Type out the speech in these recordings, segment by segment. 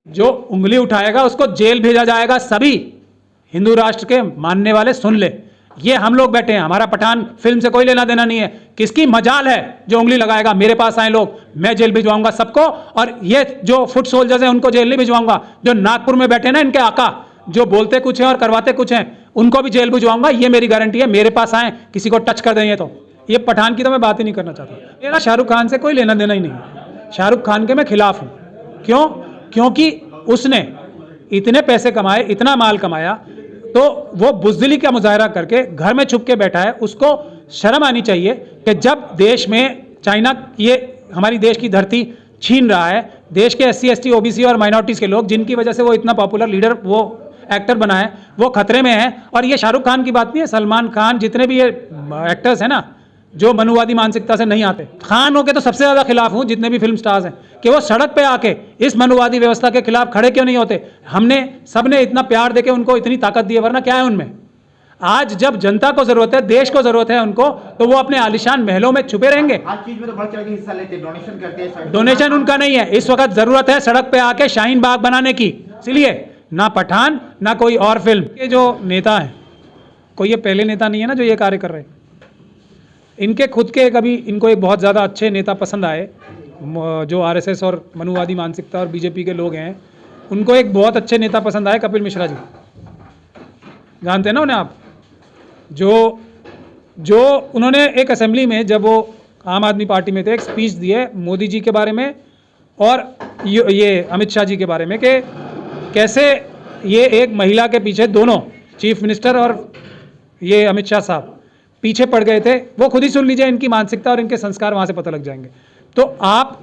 जो उंगली उठाएगा उसको जेल भेजा जाएगा। सभी हिंदू राष्ट्र के मानने वाले सुन ले, ये हम लोग बैठे हैं, हमारा पठान फिल्म से कोई लेना देना नहीं है। किसकी मजाल है जो उंगली लगाएगा? मेरे पास आए लोग, मैं जेल भिजवाऊंगा सबको। और ये जो फुट सोल्जर्स हैं उनको जेल नहीं भिजवाऊंगा। जो नागपुर में बैठे ना इनके आका, जो बोलते कुछ है और करवाते कुछ हैं, उनको भी जेल भिजवाऊंगा। ये मेरी गारंटी है। मेरे पास आए, किसी को टच कर देंगे तो ये पठान की तो मैं बात ही नहीं करना चाहता। मेरा शाहरुख खान से कोई लेना देना ही नहीं है। शाहरुख खान के मैं खिलाफ हूं। क्यों? क्योंकि उसने इतने पैसे कमाए, इतना माल कमाया, तो वो बुज़दिली का मुजाहरा करके घर में छुप के बैठा है। उसको शर्म आनी चाहिए कि जब देश में चाइना ये हमारी देश की धरती छीन रहा है, देश के SC ST OBC और माइनॉरिटीज़ के लोग, जिनकी वजह से वो इतना पॉपुलर लीडर, वो एक्टर बना है, वो खतरे में है। और ये शाहरुख खान की बात नहीं है, सलमान खान, जितने भी ये एक्टर्स हैं ना जो मनुवादी मानसिकता से नहीं आते, खानों के तो सबसे ज़्यादा खिलाफ हूँ, जितने भी फिल्म स्टार्स हैं, कि वो सड़क पे आके इस मनुवादी व्यवस्था के खिलाफ खड़े क्यों नहीं होते? हमने सबने इतना प्यार देके उनको इतनी ताकत दी है, वरना क्या है उनमें? आज जब जनता को जरूरत है, देश को जरूरत है उनको, तो वो अपने आलिशान महलों में छुपे रहेंगे। हर चीज में तो बढ़ चढ़ के हिस्सा लेते हैं, डोनेशन करते हैं। डोनेशन उनका नहीं है, इस वक्त जरूरत है सड़क पे आके शाहीन बाग बनाने की। इसलिए ना पठान ना कोई और फिल्म। ये जो नेता है, कोई ये पहले नेता नहीं है ना जो ये कार्य कर रहे हैं। इनके खुद के कभी इनको एक बहुत ज़्यादा अच्छे नेता पसंद आए, जो RSS और मनुवादी मानसिकता और BJP के लोग हैं, उनको एक बहुत अच्छे नेता पसंद आए, कपिल मिश्रा जी। जानते हैं ना उन्हें आप? जो उन्होंने एक असेंबली में, जब वो आम आदमी पार्टी में थे, एक स्पीच दिए मोदी जी के बारे में और ये अमित शाह जी के बारे में, कि कैसे ये एक महिला के पीछे, दोनों चीफ मिनिस्टर और ये अमित शाह साहब पीछे पड़ गए थे। वो खुद ही सुन लीजिए, इनकी मानसिकता और इनके संस्कार वहाँ से पता लग जाएंगे। तो आप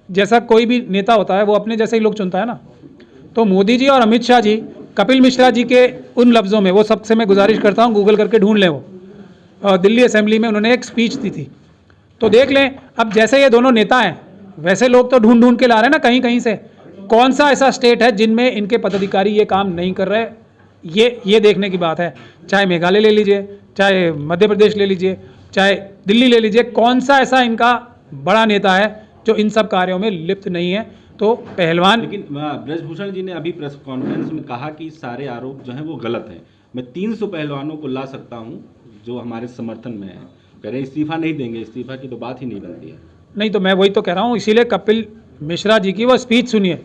जैसा कोई भी नेता होता है वो अपने जैसे ही लोग चुनता है ना, तो मोदी जी और अमित शाह जी कपिल मिश्रा जी के उन लफ्ज़ों में, वो सबसे मैं गुजारिश करता हूँ गूगल करके ढूंढ लें, वो दिल्ली असेंबली में उन्होंने एक स्पीच दी थी, तो देख लें। अब जैसे ये दोनों नेता हैं, वैसे लोग तो ढूंढ ढूंढ के ला रहे हैं ना कहीं कहीं से। कौन सा ऐसा स्टेट है जिनमें इनके पदाधिकारी ये काम नहीं कर रहे? ये देखने की बात है। चाहे मेघालय ले लीजिए, चाहे मध्य प्रदेश ले लीजिए, चाहे दिल्ली ले लीजिए, कौन सा ऐसा इनका बड़ा नेता है जो इन सब कार्यों में लिप्त नहीं है? तो पहलवान। लेकिन ब्रजभूषण जी ने अभी प्रेस कॉन्फ्रेंस में कहा कि सारे आरोप जो हैं वो गलत हैं। मैं 300 पहलवानों को ला सकता हूं जो हमारे समर्थन में हैं। कह रहे इस्तीफा नहीं देंगे, इस्तीफा की तो बात ही नहीं बनती है। नहीं, तो मैं वही तो कह रहा हूँ, इसीलिए कपिल मिश्रा जी की वो स्पीच सुनिए।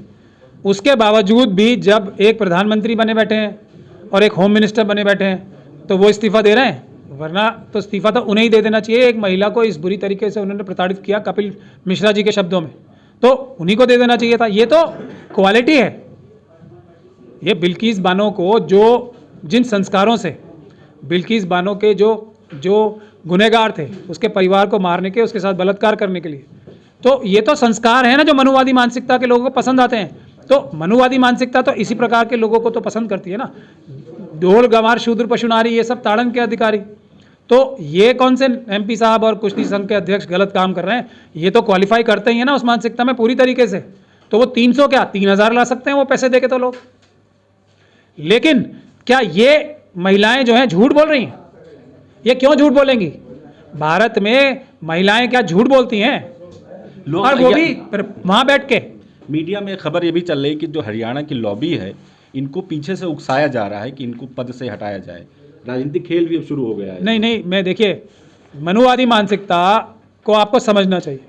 उसके बावजूद भी जब एक प्रधानमंत्री बने बैठे हैं और एक होम मिनिस्टर बने बैठे हैं, तो वो इस्तीफा दे रहे हैं। वरना तो इस्तीफा तो उन्हें ही दे देना चाहिए। एक महिला को इस बुरी तरीके से उन्होंने प्रताड़ित किया, कपिल मिश्रा जी के शब्दों में, तो उन्हीं को दे देना चाहिए था। ये तो क्वालिटी है। ये बिल्किस बानो को, जो जिन संस्कारों से बिल्किस बानो के जो गुनहगार थे, उसके परिवार को मारने के, उसके साथ बलात्कार करने के लिए, तो ये तो संस्कार है ना जो मनुवादी मानसिकता के लोगों को पसंद आते हैं। तो मनुवादी मानसिकता तो इसी प्रकार के लोगों को तो पसंद करती है ना। ढोल गंवार शूद्र पशु नारी, ये सब ताड़न के अधिकारी। तो ये कौन से MP साहब और कुश्ती संघ के अध्यक्ष गलत काम कर रहे हैं? ये तो क्वालिफाई करते ही है ना उस मानसिकता में पूरी तरीके से। तो वो 300 क्या 3000 ला सकते हैं वो पैसे देके तो लोग। लेकिन क्या ये महिलाएं जो हैं झूठ बोल रही हैं? ये क्यों झूठ बोलेंगी? भारत में महिलाएं क्या झूठ बोलती हैं? और वो भी वहां बैठ के। मीडिया में खबर ये भी चल रही है कि जो हरियाणा की लॉबी है, इनको पीछे से उकसाया जा रहा है कि इनको पद से हटाया जाए। राजनीतिक खेल भी अब शुरू हो गया है। नहीं, मैं देखिए, मनुवादी मानसिकता को आपको समझना चाहिए।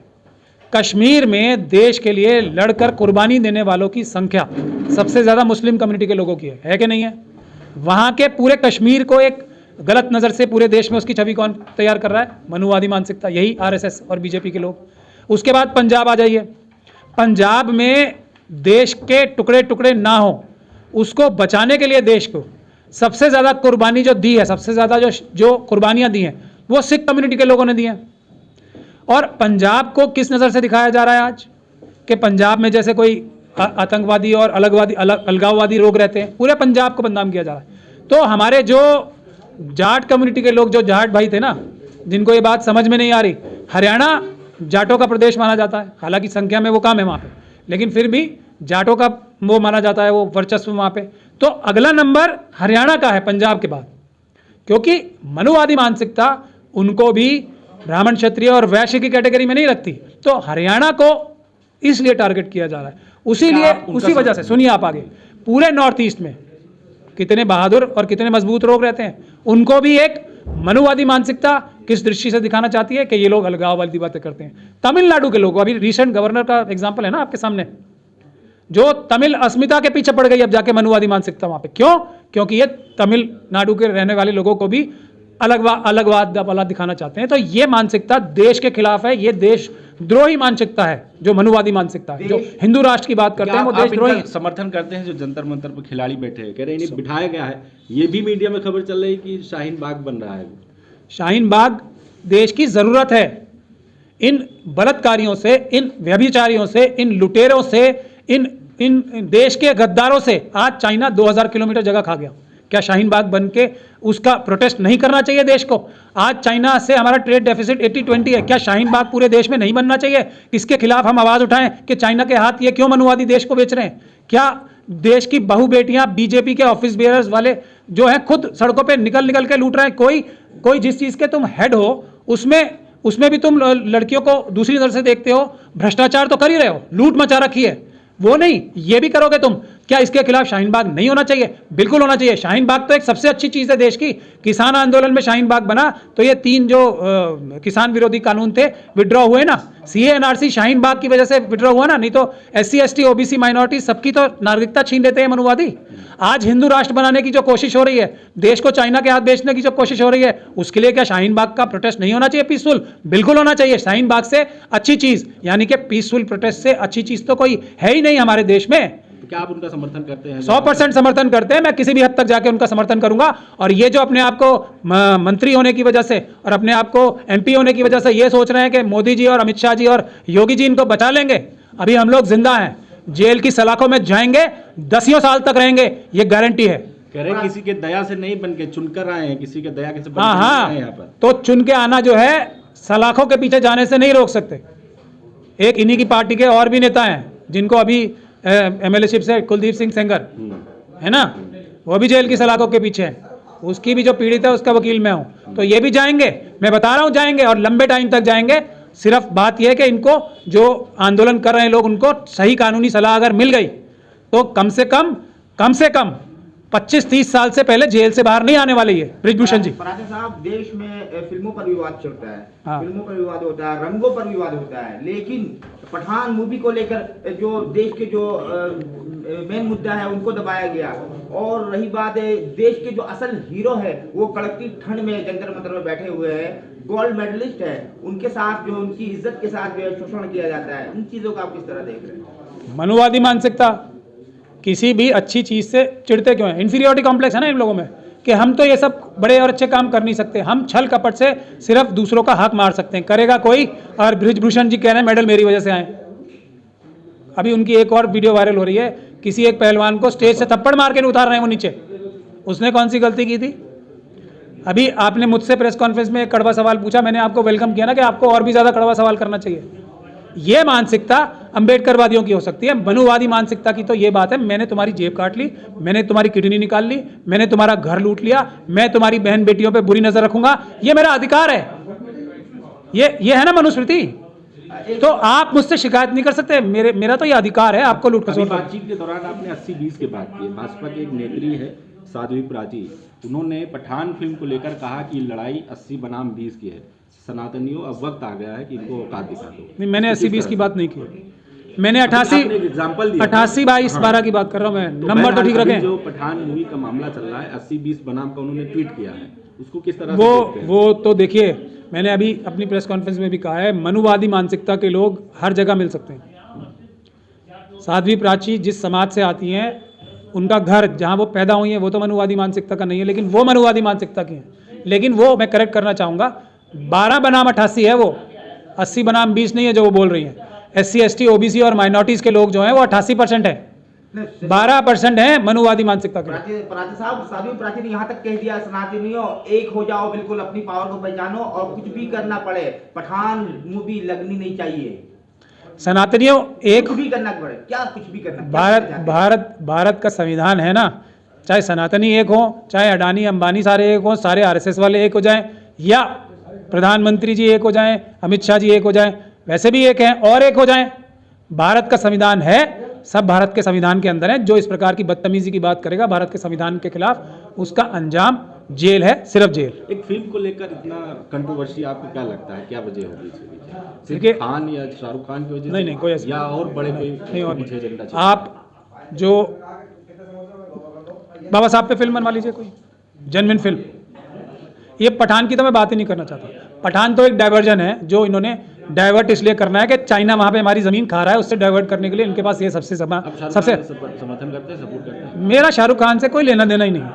कश्मीर में देश के लिए लड़कर कुर्बानी देने वालों की संख्या सबसे ज़्यादा मुस्लिम कम्युनिटी के लोगों की है कि नहीं है? वहाँ के पूरे कश्मीर को एक गलत नज़र से पूरे देश में उसकी छवि कौन तैयार कर रहा है? मनुवादी मानसिकता, यही RSS और BJP के लोग। उसके बाद पंजाब आ जाइए। पंजाब में देश के टुकड़े टुकड़े ना हो, उसको बचाने के लिए देश को सबसे ज़्यादा कुर्बानी जो दी है, सबसे ज़्यादा जो कुर्बानियाँ दी हैं, वो सिख कम्युनिटी के लोगों ने दी हैं। और पंजाब को किस नज़र से दिखाया जा रहा है आज? कि पंजाब में जैसे कोई आतंकवादी और अलगाववादी लोग रहते हैं, पूरे पंजाब को बदनाम किया जा रहा है। तो हमारे जो जाट कम्युनिटी के लोग, जो जाट भाई थे ना, जिनको ये बात समझ में नहीं आ रही, हरियाणा जाटों का प्रदेश माना जाता है, हालांकि संख्या में वो कम है वहाँ पे, लेकिन फिर भी जाटों का वो माना जाता है, वो वर्चस्व वहाँ पे। तो अगला नंबर हरियाणा का है पंजाब के बाद, क्योंकि मनुवादी मानसिकता उनको भी ब्राह्मण, क्षत्रिय और वैश्य की कैटेगरी में नहीं रखती। तो हरियाणा को इसलिए टारगेट किया जा रहा है। उसी क्या लिए आप उनका उसी वजह से सुनिए आप आगे, पूरे नॉर्थ ईस्ट में कितने बहादुर और कितने मजबूत लोग रहते हैं, उनको भी एक मनुवादी मानसिकता किस दृष्टि से दिखाना चाहती है कि ये लोग अलगाव वाली बातें करते हैं। तमिलनाडु के लोग, अभी रिसेंट गवर्नर का एग्जांपल है ना आपके सामने, जो तमिल अस्मिता के पीछे पड़ गई अब जाके मनुवादी मानसिकता वहां पे, क्यों? क्योंकि ये तमिलनाडु के रहने वाले लोगों को भी अलगवाद वाला दिखाना चाहते हैं। तो ये मानसिकता देश के खिलाफ है, ये देश द्रोही मानसिकता है, जो मनुवादी मानसिकता है, जो हिंदू राष्ट्र की बात करते हैं वो देशद्रोही। समर्थन करते हैं जो जंतर मंतर पर खिलाड़ी बैठे हैं, कह रहे हैं इन्हें बिठाया गया है, ये भी मीडिया में खबर चल रही है कि शाहीन बाग बन रहा है। शाहीन बाग देश की जरूरत है। इन बलात्कारियों से, इन व्यभिचारियों से, इन लुटेरों से, इन देश के गद्दारों से आज चाइना 2000 किलोमीटर जगह खा गया। क्या शाहीन बाग बन के उसका प्रोटेस्ट नहीं करना चाहिए देश को? आज चाइना से हमारा ट्रेड डेफिसिट 80-20 है, क्या शाहीन बाग पूरे देश में नहीं बनना चाहिए? इसके खिलाफ हम आवाज उठाएं कि चाइना के हाथ ये क्यों मनुवादी देश को बेच रहे हैं? क्या देश की बहु बेटियां बीजेपी के ऑफिस बेयर्स वाले जो हैं खुद सड़कों पे निकल के लूट रहे हैं? कोई जिस चीज के तुम हेड हो उसमें भी तुम लड़कियों को दूसरी नजर से देखते हो, भ्रष्टाचार तो कर ही रहे हो, लूट मचा रखी है, वो नहीं ये भी करोगे तुम। क्या इसके खिलाफ शाहीन बाग नहीं होना चाहिए? बिल्कुल होना चाहिए। शाहीन बाग तो एक सबसे अच्छी चीज है देश की। किसान आंदोलन में शाहीन बाग बना तो ये 3 जो किसान विरोधी कानून थे विड्रॉ हुए ना, सीए एनआरसी शाहीन बाग की वजह से विड्रॉ हुआ ना, नहीं तो SC ST OBC माइनॉरिटी सबकी तो नागरिकता छीन लेते हैं मनुवादी। आज हिंदू राष्ट्र बनाने की जो कोशिश हो रही है, देश को चाइना के हाथ बेचने की जो कोशिश हो रही है, उसके लिए क्या शाहीन बाग का प्रोटेस्ट नहीं होना चाहिए पीसफुल? बिल्कुल होना चाहिए। शाहीन बाग से अच्छी चीज, यानी कि पीसफुल प्रोटेस्ट से अच्छी चीज तो कोई है ही नहीं हमारे देश में। तो क्या आप उनका समर्थन करते हैं? 100% समर्थन करते हैं। मैं किसी भी हद तक जाके उनका समर्थन करूंगा। और ये जो अपने आप को मंत्री होने की वजह से और अपने आप को MP होने की वजह से ये सोच रहे हैं कि मोदी जी और अमित शाह जी और योगी जी इनको बचा लेंगे, अभी हम लोग जिंदा हैं, जेल की सलाखों में जाएंगे, 10 साल तक रहेंगे, ये गारंटी है। कह रहे हैं किसी के दया से नहीं बन के चुनकर आए हैं, किसी के दया के से बन हाँ के हाँ, आए हैं यहाँ पर। तो चुन के आना जो है सलाखों के पीछे जाने से नहीं रोक सकते। एक इन्हीं की पार्टी के और भी नेता हैं जिनको अभी MLA-शिप से, कुलदीप सिंह सेंगर है ना, वो भी जेल की सलाखों के पीछे है। उसकी भी जो पीड़ित है उसका वकील मैं हूं, तो ये भी जाएंगे, मैं बता रहा हूं जाएंगे और लंबे टाइम तक जाएंगे। सिर्फ बात यह है कि इनको जो आंदोलन कर रहे हैं लोग, उनको सही कानूनी सलाह अगर मिल गई तो कम से कम 25-30 साल से पहले जेल से बाहर नहीं आने वाले ये ब्रिजभूषण जी। पराठा साहब, देश में फिल्मों पर विवाद चलता है, हाँ। फिल्मों पर विवाद होता है, रंगों पर विवाद होता है, लेकिन पठान मूवी को लेकर जो देश के जो मेन मुद्दा है उनको दबाया गया। और रही बात है देश के जो असल हीरो है वो कड़कती ठंड में जंतर मंतर में बैठे हुए हैं, गोल्ड मेडलिस्ट है, उनके साथ जो उनकी इज्जत के साथ जो है शोषण किया जाता है। इन चीजों को आप किस तरह देख रहे हैं? मनुवादी मानसिकता, किसी भी अच्छी चीज से चिढ़ते क्यों हैं? इंफीरियोरिटी कॉम्प्लेक्स है ना इन लोगों में कि हम तो ये सब बड़े और अच्छे काम कर नहीं सकते, हम छल कपट से सिर्फ दूसरों का हाथ मार सकते हैं, करेगा कोई। और ब्रिजभूषण जी कह रहे हैं मेडल मेरी वजह से आए। अभी उनकी एक और वीडियो वायरल हो रही है, किसी एक पहलवान को स्टेज से थप्पड़ मार के नहीं उतार रहे हैं वो नीचे, उसने कौन सी गलती की थी? अभी आपने मुझसे प्रेस कॉन्फ्रेंस में एक कड़वा सवाल पूछा, मैंने आपको वेलकम किया ना कि आपको और भी ज्यादा कड़वा सवाल करना चाहिए। ये मानसिकता अंबेडकरवादियों की हो सकती है, मनुवादी मानसिकता की तो ये बात है मैंने तुम्हारी जेब काट ली, मैंने तुम्हारी किडनी निकाल ली, मैंने तुम्हारा घर लूट लिया, मैं तुम्हारी बहन बेटियों पे बुरी नजर रखूंगा, ये मेरा अधिकार है। ये है ना मनुस्मृति। तो आप मुझसे शिकायत नहीं कर सकते, मेरा तो ये अधिकार है आपको लूट अभी खसोट। बातचीत के दौरान आपने 80-20 की बात की। भाजपा की एक नेत्री है साध्वी प्राची, उन्होंने पठान फिल्म को लेकर कहा कि लड़ाई 80 बनाम 20 की है। सनातनियों, अब वक्त आ गया है कि इनको औकात दिखा दो। नहीं, मैंने 80-20 की बात नहीं की, मैंने 88-22-12 की बात कर रहा हूँ मैं, नंबर तो ठीक रखें। जो पठान मूवी का मामला चल रहा है 80-20 बनाम का उन्होंने ट्वीट किया है, उसको किस तरह से देखते हैं? वो तो देखिए, मैंने अभी अपनी प्रेस कॉन्फ्रेंस में भी कहा है, मनुवादी मानसिकता के लोग हर जगह मिल सकते हैं। साध्वी प्राची जिस समाज से आती हैं, उनका घर जहाँ वो पैदा हुई हैं वो तो मनुवादी मानसिकता का नहीं है, लेकिन वो मनुवादी मानसिकता की हैं। लेकिन वो मैं करेक्ट करना चाहूँगा, 12 बनाम 88 है वो, 80 बनाम 20 नहीं है जो वो बोल रही है। SC ST OBC और माइनॉरिटीज के लोग जो हैं वो 88% है, 12% है मनुवादी मानसिकता के। पराठा साहब, साध्वी प्राची ने यहाँ तक कह दिया, सनातनियों एक हो जाओ, बिल्कुल अपनी पावर को पहचानो और कुछ भी करना पड़े पठान मूवी लगनी नहीं चाहिए। सनातनियों एक कुछ भी करना पड़े, क्या कुछ भी करना? भारत का संविधान है ना, चाहे सनातनी एक हो, चाहे अडानी अंबानी सारे एक हो, सारे RSS वाले एक हो जाएं, या प्रधानमंत्री जी एक हो जाएं, अमित शाह जी एक हो जाएं, वैसे भी एक हैं और एक हो जाएं। भारत का संविधान है, सब भारत के संविधान के अंदर है। जो इस प्रकार की बदतमीजी की बात करेगा भारत के संविधान के खिलाफ, उसका अंजाम जेल है, सिर्फ जेल। एक फिल्म को लेकर इतना कंट्रोवर्सी आपको क्या लगता है, क्या वजह होगी इसके पीछे? देखिए, सिर्फ खान या शाहरुख खान की वजह से? नहीं, कोई ऐसा या और बड़े कोई नहीं, और पीछे एजेंडा चल- आप जो बाबा साहब पे फिल्म बनवा लीजिए, कोई जेन्युइन फिल्म। ये पठान की तो मैं बात ही नहीं करना चाहता। पठान तो एक डाइवर्जन है, जो इन्होंने डाइवर्ट इसलिए करना है कि चाइना वहाँ पे हमारी ज़मीन खा रहा है, उससे डाइवर्ट करने के लिए इनके पास ये सबसे अब शाहरुख सबसे खान समर्थन करते हैं, सपोर्ट करते हैं? मेरा शाहरुख खान से कोई लेना देना ही नहीं है।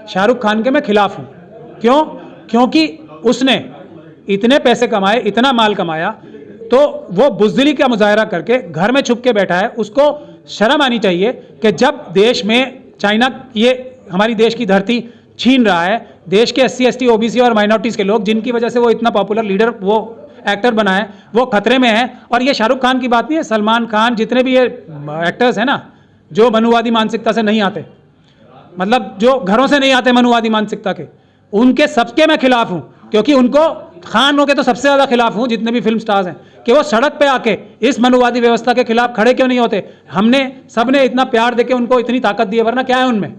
शाहरुख खान के मैं खिलाफ हूँ। क्यों? क्योंकि उसने इतने पैसे कमाए, इतना माल कमाया, तो वो बुज़दिली का मुजाहरा करके घर में छुप के बैठा है। उसको शर्म आनी चाहिए कि जब देश में चाइना ये हमारी देश की धरती छीन रहा है, देश के SC ST OBC और माइनॉरिटीज़ के लोग, जिनकी वजह से वो इतना पॉपुलर लीडर, वो एक्टर बना है, वो खतरे में है। और ये शाहरुख खान की बात नहीं है, सलमान खान, जितने भी ये एक्टर्स हैं ना, जो मनुवादी मानसिकता से नहीं आते, मतलब जो घरों से नहीं आते मनुवादी मानसिकता के, उनके सबके मैं खिलाफ हूँ। क्योंकि उनको, खानों के तो सबसे ज़्यादा खिलाफ हूँ, जितने भी फिल्म स्टार्स हैं, कि वो सड़क पे आके इस मनुवादी व्यवस्था के खिलाफ खड़े क्यों नहीं होते। हमने सबने इतना प्यार देके उनको इतनी ताकत दी है, वरना क्या है उनमें।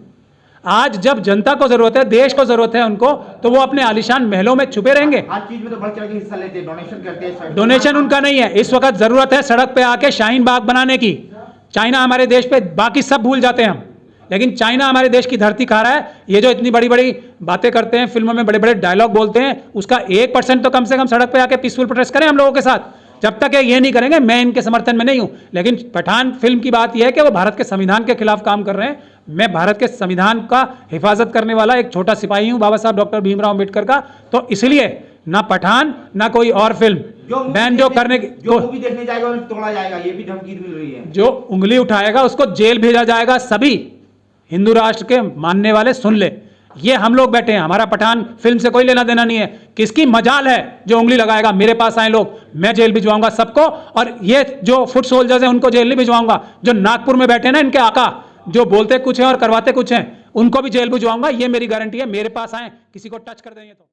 आज जब जनता को जरूरत है, देश को जरूरत है उनको, तो वो अपने आलिशान महलों में छुपे रहेंगे। हर चीज में तो बढ़ चढ़ के हिस्सा लेते हैं, डोनेशन करते हैं। डोनेशन उनका नहीं है, इस वक्त जरूरत है सड़क पे आके शाहीन बाग बनाने की। चाइना हमारे देश पे, बाकी सब भूल जाते हैं हम, लेकिन चाइना हमारे देश की धरती खा रहा है। ये जो इतनी बड़ी बड़ी बातें करते हैं, फिल्मों में बड़े बड़े डायलॉग बोलते हैं, उसका 1% तो कम से कम सड़क पे आके पीसफुल प्रोटेस्ट करें हम लोगों के साथ। जब तक ये नहीं करेंगे, मैं इनके समर्थन में नहीं हूं। लेकिन पठान फिल्म की बात यह है कि वो भारत के संविधान के खिलाफ काम कर रहे हैं। मैं भारत के संविधान का हिफाजत करने वाला एक छोटा सिपाही हूं, बाबा साहब डॉक्टर भीमराव अम्बेडकर का। तो इसलिए ना पठान ना कोई और फिल्म बैन जो करने की, जो मूवी देखने जाएगा उन्हें तोड़ा जाएगा, ये भी धमकी मिल रही है। जो उंगली उठाएगा उसको जेल भेजा जाएगा। सभी हिंदू राष्ट्र के मानने वाले सुन ले, ये हम लोग बैठे हैं, हमारा पठान फिल्म से कोई लेना देना नहीं है। किसकी मजाल है जो उंगली लगाएगा, मेरे पास आए लोग, मैं जेल भिजवाऊंगा सबको। और ये जो फुट सोल्जर्स हैं उनको जेल नहीं भिजवाऊंगा। जो नागपुर में बैठे ना इनके आका, जो बोलते कुछ है और करवाते कुछ हैं, उनको भी जेल भिजवाऊंगा। ये मेरी गारंटी है। मेरे पास आए, किसी को टच कर देंगे तो